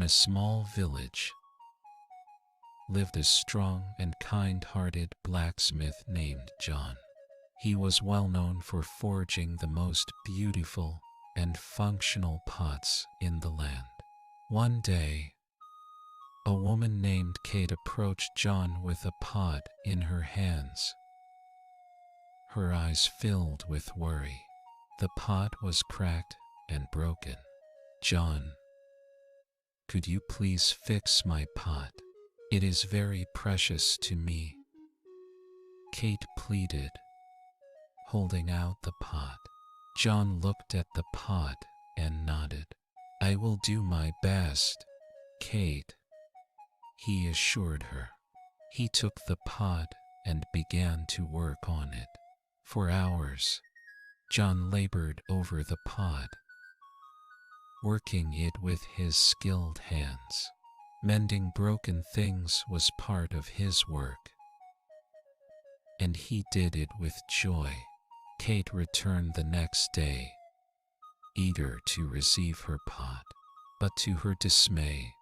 a small village lived a strong and kind-hearted blacksmith named John. He was well known for forging the most beautiful and functional pots in the land. One day, a woman named Kate approached John with a pot in her hands. Her eyes filled with worry. The pot was cracked and broken. "John, could you please fix my pot? It is very precious to me," Kate pleaded, holding out the pot. John looked at the pot and nodded. "I will do my best, Kate," he assured her. He took the pot and began to work on it. For hours, John labored over the pot, working it with his skilled hands. Mending broken things was part of his work, and he did it with joy. Kate returned the next day, eager to receive her pot, but to her dismay,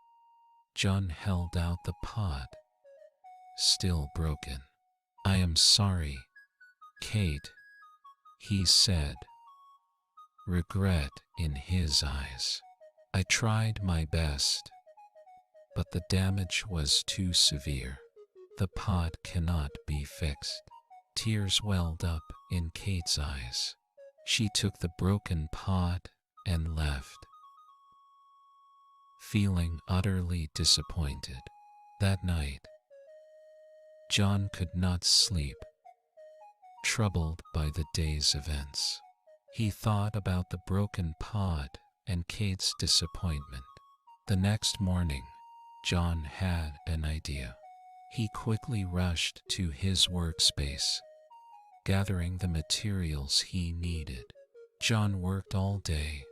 John held out the pot, still broken. "I am sorry, Kate," he said, regret in his eyes. "I tried my best, but the damage was too severe. The pot cannot be fixed." Tears welled up in Kate's eyes. She took the broken pot and left, feeling utterly disappointed. That night, John could not sleep, troubled by the day's events. He thought about the broken pot and Kate's disappointment. The next morning, John had an idea. He quickly rushed to his workspace, gathering the materials he needed. John worked all day,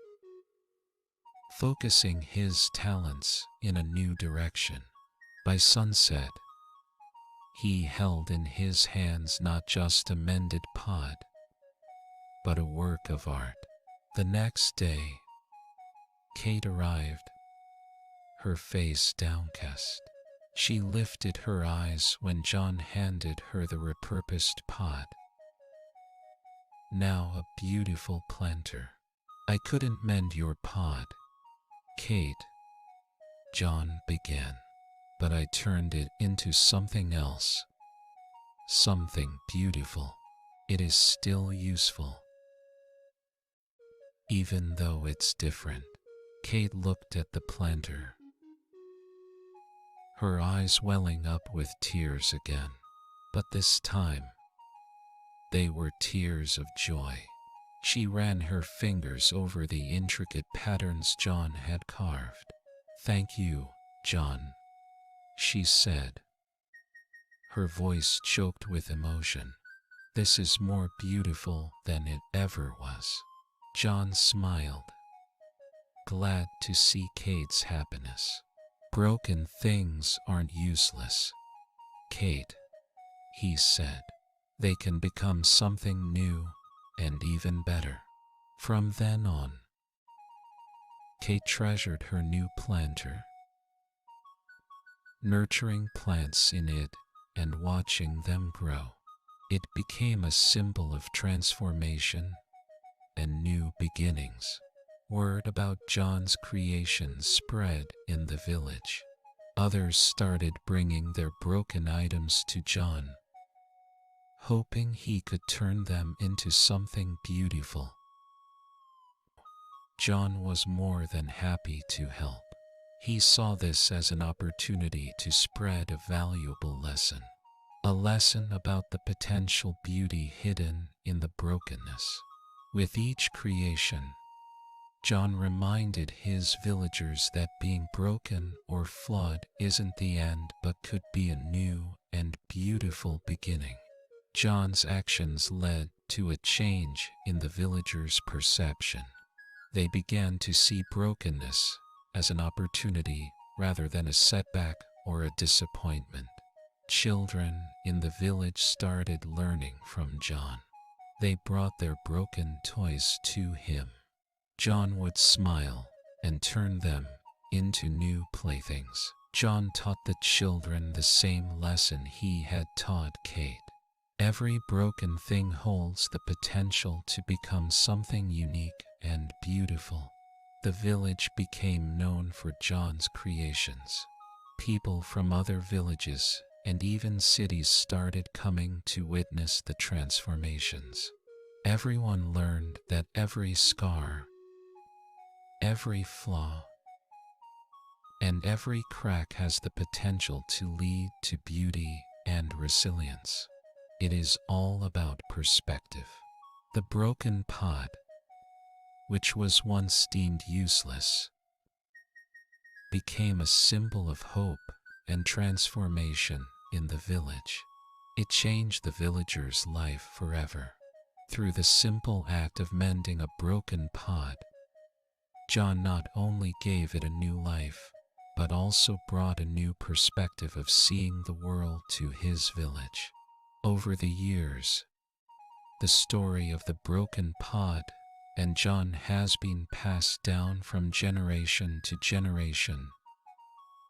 focusing his talents in a new direction. By sunset, he held in his hands not just a mended pot, but a work of art. The next day, Kate arrived, her face downcast. She lifted her eyes when John handed her the repurposed pot, now a beautiful planter. "I couldn't mend your pot, Kate," John began, "but I turned it into something else, something beautiful. It is still useful, even though it's different." Kate looked at the planter, her eyes welling up with tears again. But this time, they were tears of joy. She ran her fingers over the intricate patterns John had carved. "Thank you, John," she said, her voice choked with emotion. "This is more beautiful than it ever was." John smiled, glad to see Kate's happiness. "Broken things aren't useless, Kate," he said. "They can become something new and even better." From then on, Kate treasured her new planter, nurturing plants in it and watching them grow. It became a symbol of transformation and new beginnings. Word about John's creation spread in the village. Others started bringing their broken items to John, hoping he could turn them into something beautiful. John was more than happy to help. He saw this as an opportunity to spread a valuable lesson, a lesson about the potential beauty hidden in the brokenness. With each creation, John reminded his villagers that being broken or flawed isn't the end but could be a new and beautiful beginning. John's actions led to a change in the villagers' perception. They began to see brokenness as an opportunity rather than a setback or a disappointment. Children in the village started learning from John. They brought their broken toys to him. John would smile and turn them into new playthings. John taught the children the same lesson he had taught Kate. Every broken thing holds the potential to become something unique and beautiful. The village became known for John's creations. People from other villages and even cities started coming to witness the transformations. Everyone learned that every scar, every flaw, and every crack has the potential to lead to beauty and resilience. It is all about perspective. The broken pot, which was once deemed useless, became a symbol of hope and transformation in the village. It changed the villager's life forever. Through the simple act of mending a broken pot, John not only gave it a new life, but also brought a new perspective of seeing the world to his village. Over the years, the story of the broken pot and John has been passed down from generation to generation,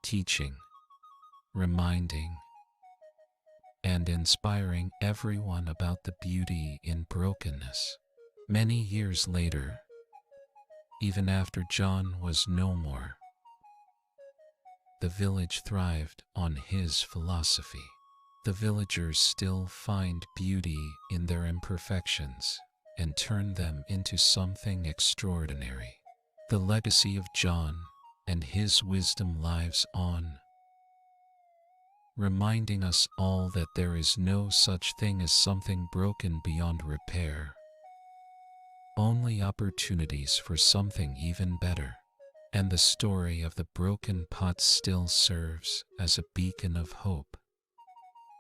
teaching, reminding, and inspiring everyone about the beauty in brokenness. Many years later, even after John was no more, the village thrived on his philosophy. The villagers still find beauty in their imperfections and turn them into something extraordinary. The legacy of John and his wisdom lives on, reminding us all that there is no such thing as something broken beyond repair, only opportunities for something even better. And the story of the broken pot still serves as a beacon of hope.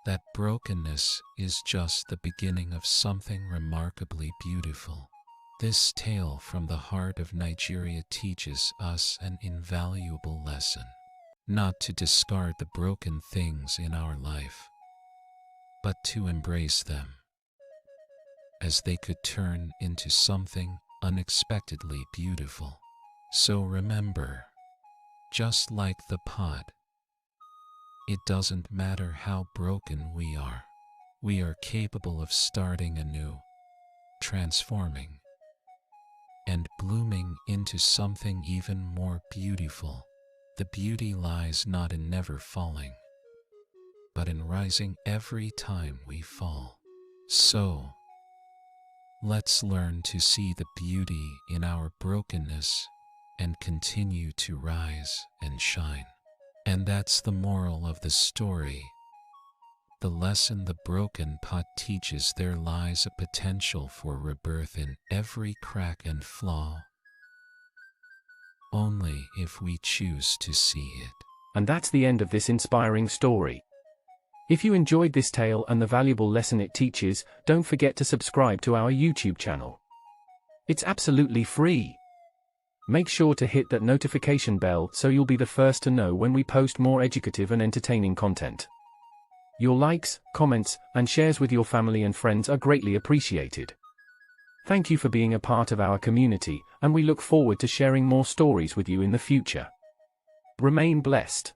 That brokenness is just the beginning of something remarkably beautiful. This tale from the heart of Nigeria teaches us an invaluable lesson. Not to discard the broken things in our life, but to embrace them, as they could turn into something unexpectedly beautiful. So remember, just like the pot, it doesn't matter how broken we are capable of starting anew, transforming, and blooming into something even more beautiful. The beauty lies not in never falling, but in rising every time we fall. So, let's learn to see the beauty in our brokenness and continue to rise and shine. And that's the moral of the story. The lesson the broken pot teaches: there lies a potential for rebirth in every crack and flaw, only if we choose to see it. And that's the end of this inspiring story. If you enjoyed this tale and the valuable lesson it teaches, don't forget to subscribe to our YouTube channel. It's absolutely free. Make sure to hit that notification bell so you'll be the first to know when we post more educative and entertaining content. Your likes, comments, and shares with your family and friends are greatly appreciated. Thank you for being a part of our community, and we look forward to sharing more stories with you in the future. Remain blessed.